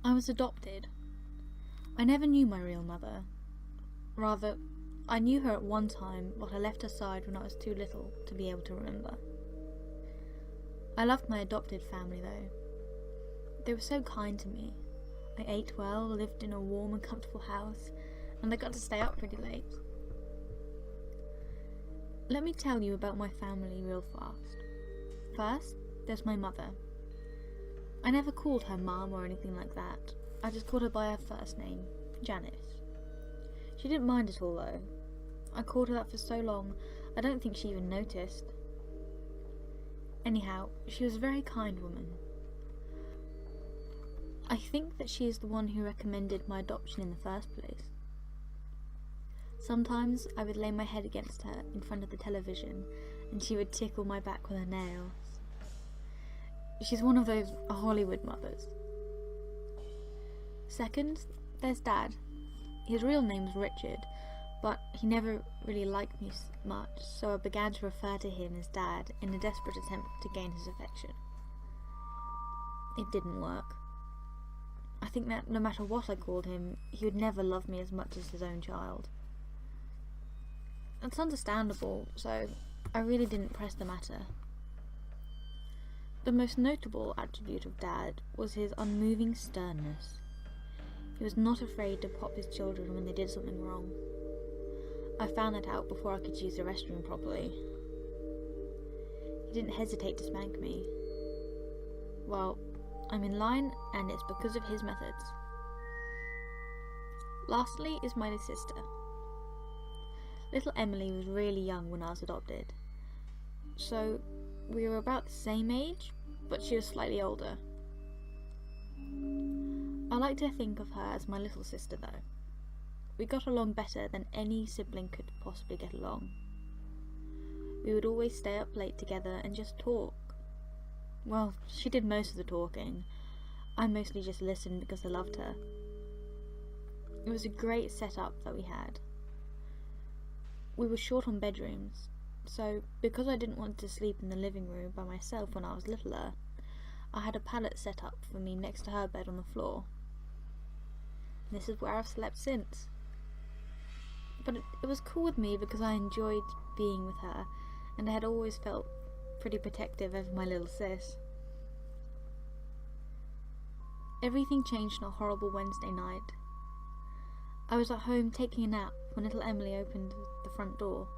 I was adopted. I never knew my real mother. Rather, I knew her at one time, but I left her side when I was too little to be able to remember. I loved my adopted family though. They were so kind to me. I ate well, lived in a warm and comfortable house, and I got to stay up pretty late. Let me tell you about my family real fast. First, there's my mother. I never called her Mum or anything like that. I just called her by her first name, Janice. She didn't mind at all though. I called her that for so long, I don't think she even noticed. Anyhow, she was a very kind woman. I think that she is the one who recommended my adoption in the first place. Sometimes I would lay my head against her in front of the television and she would tickle my back with her nails. She's one of those Hollywood mothers. Second, there's Dad. His real name's Richard, but he never really liked me much, so I began to refer to him as Dad in a desperate attempt to gain his affection. It didn't work. I think that no matter what I called him, he would never love me as much as his own child. It's understandable, so I really didn't press the matter. The most notable attribute of Dad was his unmoving sternness. He was not afraid to pop his children when they did something wrong. I found that out before I could use the restroom properly. He didn't hesitate to spank me. Well, I'm in line, and it's because of his methods. Lastly is my sister. Little Emily was really young when I was adopted, so we were about the same age, but she was slightly older. I like to think of her as my little sister though. We got along better than any sibling could possibly get along. We would always stay up late together and just talk. Well, she did most of the talking. I mostly just listened because I loved her. It was a great setup that we had. We were short on bedrooms, so because I didn't want to sleep in the living room by myself when I was littler, I had a pallet set up for me next to her bed on the floor. This is where I've slept since. But it was cool with me because I enjoyed being with her, and I had always felt pretty protective over my little sis. Everything changed on a horrible Wednesday night. I was at home taking a nap when little Emily opened the front door.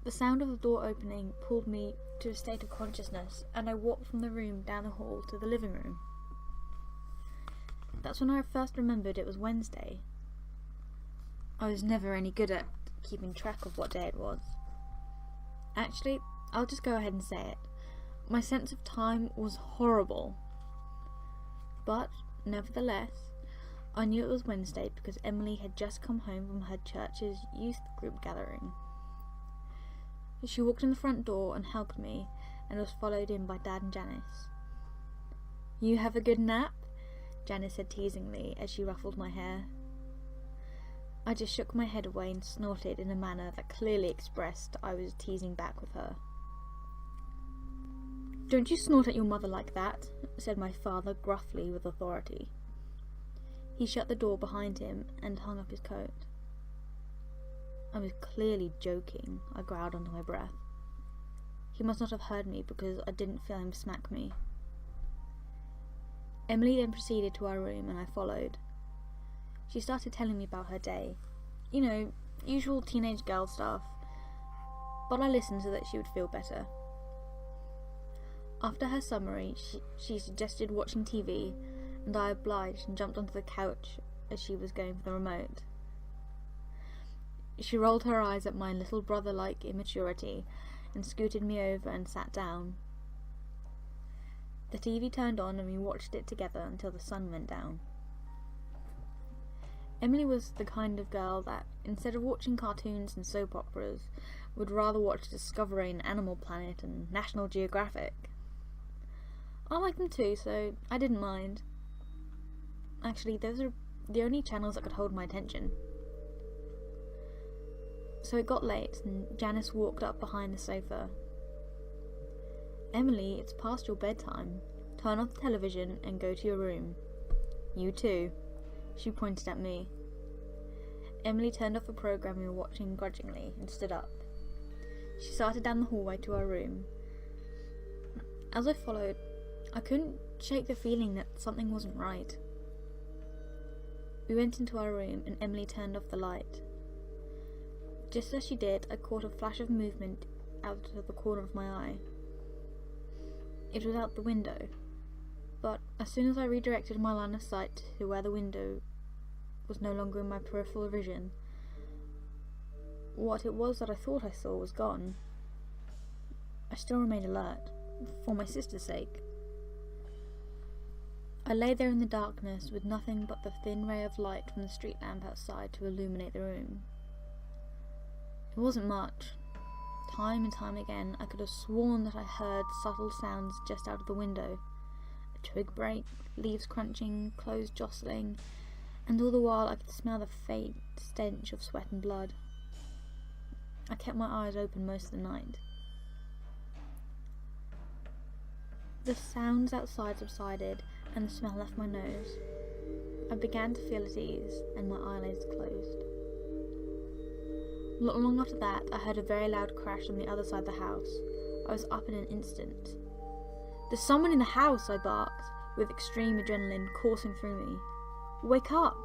The sound of the door opening pulled me to a state of consciousness, and I walked from the room down the hall to the living room. That's when I first remembered it was Wednesday. I was never any good at keeping track of what day it was. Actually, I'll just go ahead and say it. My sense of time was horrible. But, nevertheless, I knew it was Wednesday because Emily had just come home from her church's youth group gathering. She walked in the front door and hugged me, and was followed in by Dad and Janice. "You have a good nap?" Janice said teasingly as she ruffled my hair. I just shook my head away and snorted in a manner that clearly expressed I was teasing back with her. "Don't you snort at your mother like that," said my father gruffly with authority. He shut the door behind him and hung up his coat. I was clearly joking, I growled under my breath. He must not have heard me because I didn't feel him smack me. Emily then proceeded to our room and I followed. She started telling me about her day. You know, usual teenage girl stuff. But I listened so that she would feel better. After her summary, she suggested watching TV, and I obliged and jumped onto the couch as she was going for the remote. She rolled her eyes at my little brother-like immaturity and scooted me over and sat down. The TV turned on and we watched it together until the sun went down. Emily was the kind of girl that, instead of watching cartoons and soap operas, would rather watch Discovery and Animal Planet and National Geographic. I like them too, so I didn't mind. Actually, those are the only channels that could hold my attention. So it got late, and Janice walked up behind the sofa. "Emily, it's past your bedtime. Turn off the television and go to your room. You too. She pointed at me. Emily turned off the program we were watching grudgingly and stood up. She started down the hallway to our room. As I followed, I couldn't shake the feeling that something wasn't right. We went into our room and Emily turned off the light. Just as she did, I caught a flash of movement out of the corner of my eye. It was out the window, but as soon as I redirected my line of sight to where the window was no longer in my peripheral vision, what it was that I thought I saw was gone. I still remained alert, for my sister's sake. I lay there in the darkness with nothing but the thin ray of light from the street lamp outside to illuminate the room. It wasn't much. Time and time again, I could have sworn that I heard subtle sounds just out of the window. A twig break, leaves crunching, clothes jostling, and all the while I could smell the faint stench of sweat and blood. I kept my eyes open most of the night. The sounds outside subsided, and the smell left my nose. I began to feel at ease, and my eyelids closed. Not long after that, I heard a very loud crash on the other side of the house. I was up in an instant. "There's someone in the house," I barked, with extreme adrenaline coursing through me. "Wake up!"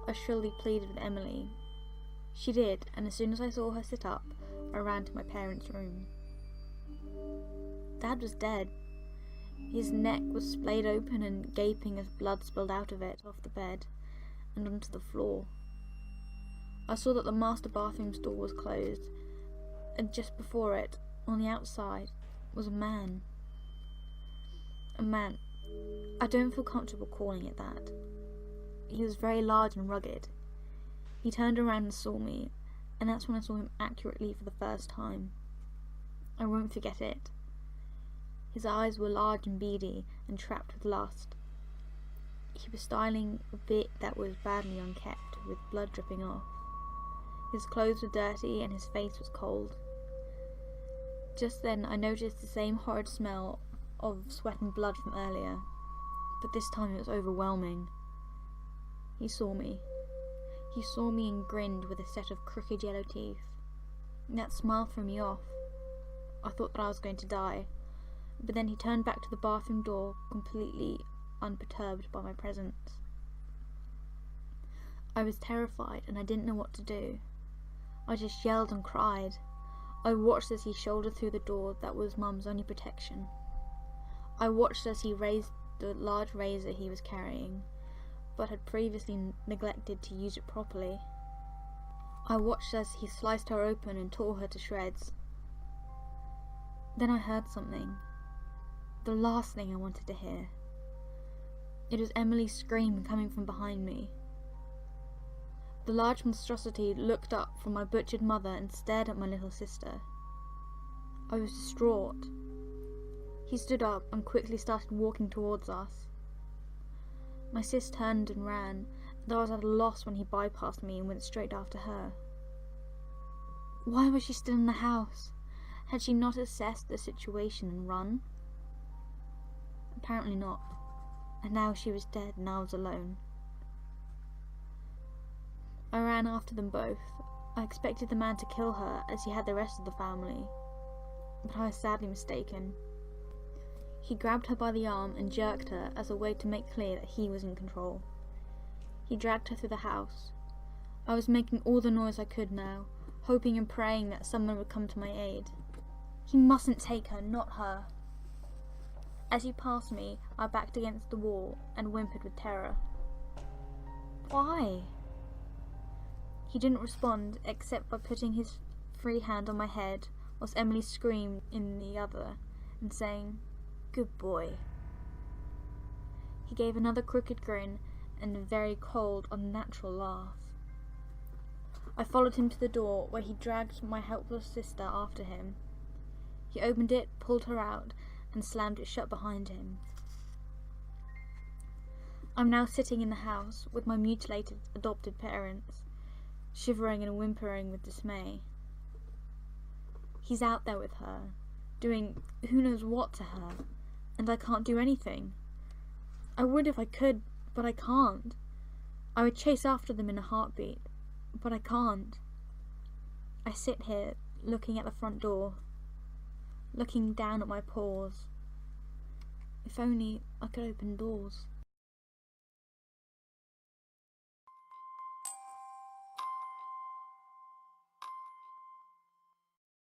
I shrilly pleaded with Emily. She did, and as soon as I saw her sit up, I ran to my parents' room. Dad was dead. His neck was splayed open and gaping as blood spilled out of it, off the bed, and onto the floor. I saw that the master bathroom's door was closed, and just before it, on the outside, was a man. A man. I don't feel comfortable calling it that. He was very large and rugged. He turned around and saw me, and that's when I saw him accurately for the first time. I won't forget it. His eyes were large and beady and trapped with lust. He was styling a bit that was badly unkept, with blood dripping off. His clothes were dirty and his face was cold. Just then I noticed the same horrid smell of sweat and blood from earlier, but this time it was overwhelming. He saw me. He saw me and grinned with a set of crooked yellow teeth. That smile threw me off. I thought that I was going to die, but then he turned back to the bathroom door, completely unperturbed by my presence. I was terrified and I didn't know what to do. I just yelled and cried. I watched as he shouldered through the door that was Mum's only protection. I watched as he raised the large razor he was carrying, but had previously neglected to use it properly. I watched as he sliced her open and tore her to shreds. Then I heard something. The last thing I wanted to hear. It was Emily's scream coming from behind me. The large monstrosity looked up from my butchered mother and stared at my little sister. I was distraught. He stood up and quickly started walking towards us. My sis turned and ran, and I was at a loss when he bypassed me and went straight after her. Why was she still in the house? Had she not assessed the situation and run? Apparently not, and now she was dead and I was alone. I ran after them both. I expected the man to kill her as he had the rest of the family, but I was sadly mistaken. He grabbed her by the arm and jerked her as a way to make clear that he was in control. He dragged her through the house. I was making all the noise I could now, hoping and praying that someone would come to my aid. He mustn't take her, not her. As he passed me, I backed against the wall and whimpered with terror. Why? He didn't respond except by putting his free hand on my head, whilst Emily screamed in the other and saying, "Good boy." He gave another crooked grin and a very cold, unnatural laugh. I followed him to the door, where he dragged my helpless sister after him. He opened it, pulled her out, and slammed it shut behind him. I'm now sitting in the house with my mutilated adopted parents, shivering and whimpering with dismay. He's out there with her, doing who knows what to her, and I can't do anything. I would if I could, but I can't. I would chase after them in a heartbeat, but I can't. I sit here, looking at the front door, looking down at my paws. If only I could open doors.